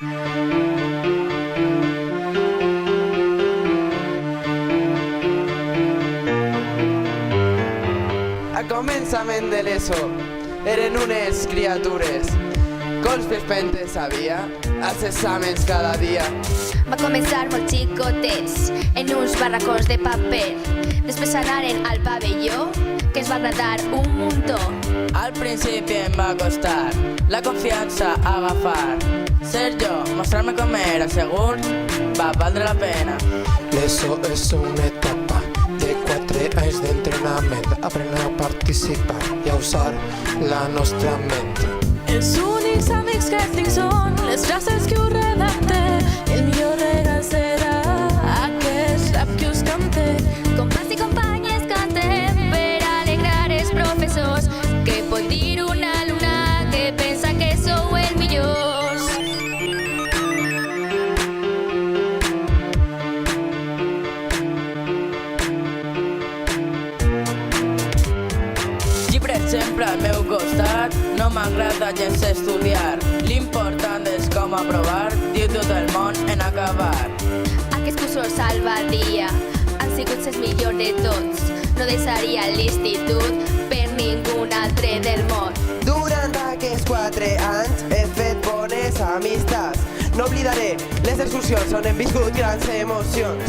A començament de l'ESO eren unes criatures cols pels pentes havia als exàmens cada dia. Va començar molt xicotets en uns barracons de paper. Després anaren al pavelló, que ens va agradar un muntó. Al principi em va costar la confiança agafar. Ser jo, mostrar-me com era segur, va valdre la pena. L'ESO és una etapa de 4 anys d'entrenament. Aprendre a participar i a usar la nostra ment. Els únics amics que tinc són les frases que us redacte. El millor regal serà aquest rap que us cante. Companys i companyes cantem per alegrar els professors. Què pot dir un alumne que pensa que sou els millors? Llibres sempre al meu costat, no m'agrada gens estudiar. L'important és com aprovar, diu tot el món en acabar. Aquests cursos salvadia han sigut els millors de tots. No deixaria l'institut per ningú altre del món. Durant aquests 4 anys he fet bones amistats. No oblidaré les excursions on hem viscut grans emocions.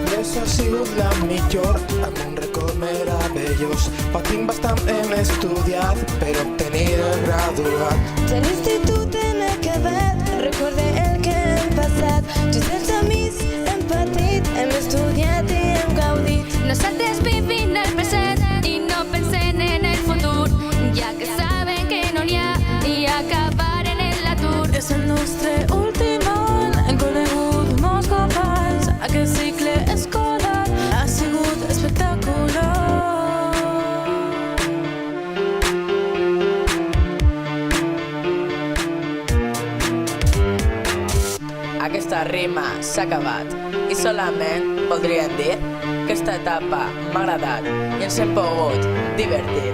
L'ESO ha sigut la millor, amb un record meravellós. Patim bastant hem estudiat per obtenir el graduat. De l'institut hem acabat, recorde el que hem passat. Tots els amics hem patit, hem estudiat i hem gaudit. Nosaltres vivim el present i no pensem en el futur, ja que saben que no n'hi ha i acabaren en l'atur. És el nostre últim any, hem conegut molts companys. Aquest cicle escolar ha sigut espectacular. Aquesta rima s'ha acabat i solament voldríem dir que aquesta etapa m'ha agradat i ens hem pogut divertir.